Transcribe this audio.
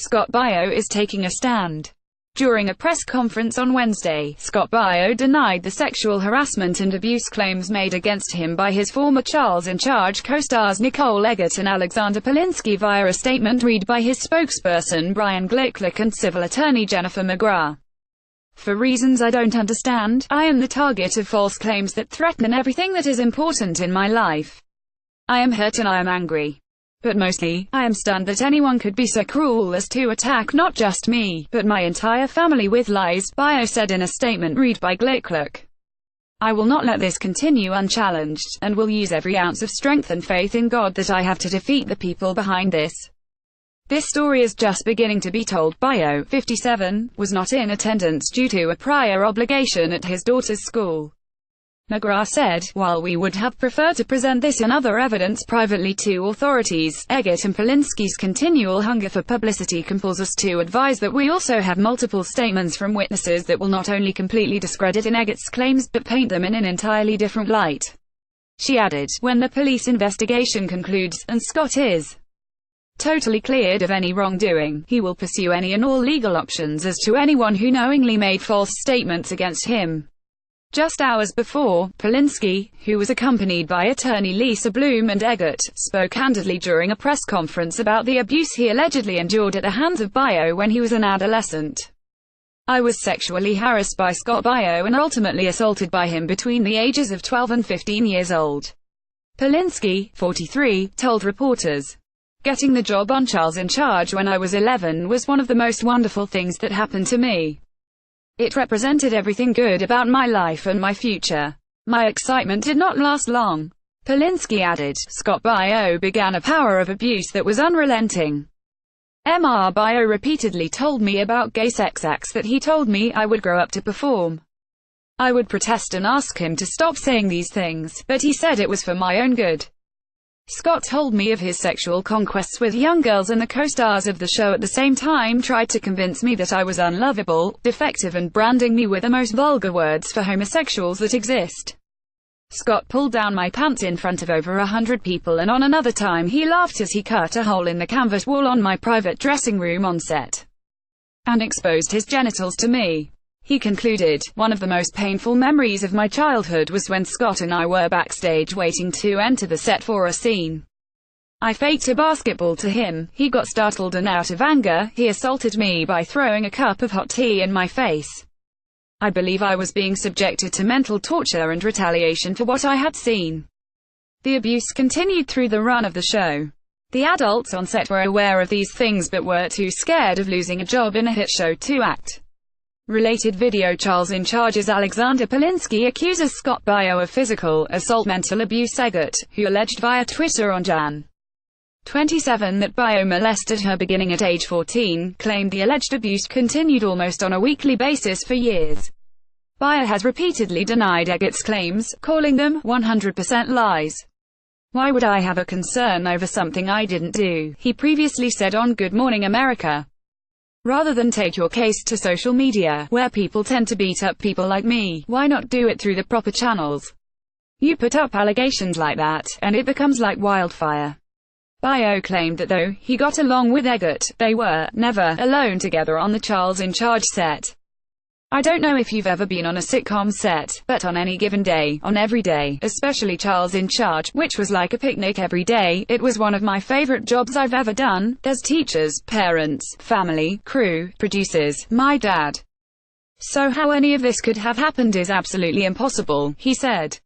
Scott Baio is taking a stand. During a press conference on Wednesday, Scott Baio denied the sexual harassment and abuse claims made against him by his former Charles in Charge co-stars Nicole Eggert and Alexander Polinsky via a statement read by his spokesperson Brian Glicklick and civil attorney Jennifer McGrath. For reasons I don't understand, I am the target of false claims that threaten everything that is important in my life. I am hurt and I am angry. But mostly, I am stunned that anyone could be so cruel as to attack not just me, but my entire family with lies, Baio said in a statement read by Glicklick. I will not let this continue unchallenged, and will use every ounce of strength and faith in God that I have to defeat the people behind this. This story is just beginning to be told. Baio, 57, was not in attendance due to a prior obligation at his daughter's school. McGrath said, while we would have preferred to present this and other evidence privately to authorities, Eggert and Polinsky's continual hunger for publicity compels us to advise that we also have multiple statements from witnesses that will not only completely discredit Eggert's claims but paint them in an entirely different light. She added, when the police investigation concludes, and Scott is totally cleared of any wrongdoing, he will pursue any and all legal options as to anyone who knowingly made false statements against him. Just hours before, Polinsky, who was accompanied by attorney Lisa Bloom and Eggert, spoke candidly during a press conference about the abuse he allegedly endured at the hands of Baio when he was an adolescent. I was sexually harassed by Scott Baio and ultimately assaulted by him between the ages of 12 and 15 years old. Polinsky, 43, told reporters. Getting the job on Charles in Charge when I was 11 was one of the most wonderful things that happened to me. It represented everything good about my life and my future. My excitement did not last long. Polinsky added, Scott Baio began a power of abuse that was unrelenting. Mr. Baio repeatedly told me about gay sex acts that he told me I would grow up to perform. I would protest and ask him to stop saying these things, but he said it was for my own good. Scott told me of his sexual conquests with young girls, and the co-stars of the show at the same time tried to convince me that I was unlovable, defective, and branding me with the most vulgar words for homosexuals that exist. Scott pulled down my pants in front of over 100 people, and on another time he laughed as he cut a hole in the canvas wall on my private dressing room on set and exposed his genitals to me. He concluded, one of the most painful memories of my childhood was when Scott and I were backstage waiting to enter the set for a scene. I faked a basketball to him, he got startled and out of anger, he assaulted me by throwing a cup of hot tea in my face. I believe I was being subjected to mental torture and retaliation for what I had seen. The abuse continued through the run of the show. The adults on set were aware of these things but were too scared of losing a job in a hit show to act. Related video. Charles in Charge's Alexander Polinsky accuses Scott Baio of physical assault mental abuse. Eggert, who alleged via Twitter on Jan. 27 that Baio molested her beginning at age 14, claimed the alleged abuse continued almost on a weekly basis for years. Baio has repeatedly denied Eggert's claims, calling them 100% lies. Why would I have a concern over something I didn't do, he previously said on Good Morning America. Rather than take your case to social media, where people tend to beat up people like me, why not do it through the proper channels? You put up allegations like that, and it becomes like wildfire. Baio claimed that though he got along with Eggert, they were never alone together on the Charles in Charge set. I don't know if you've ever been on a sitcom set, but on any given day, on every day, especially Charles in Charge, which was like a picnic every day, it was one of my favorite jobs I've ever done. There's teachers, parents, family, crew, producers, my dad. So how any of this could have happened is absolutely impossible, he said.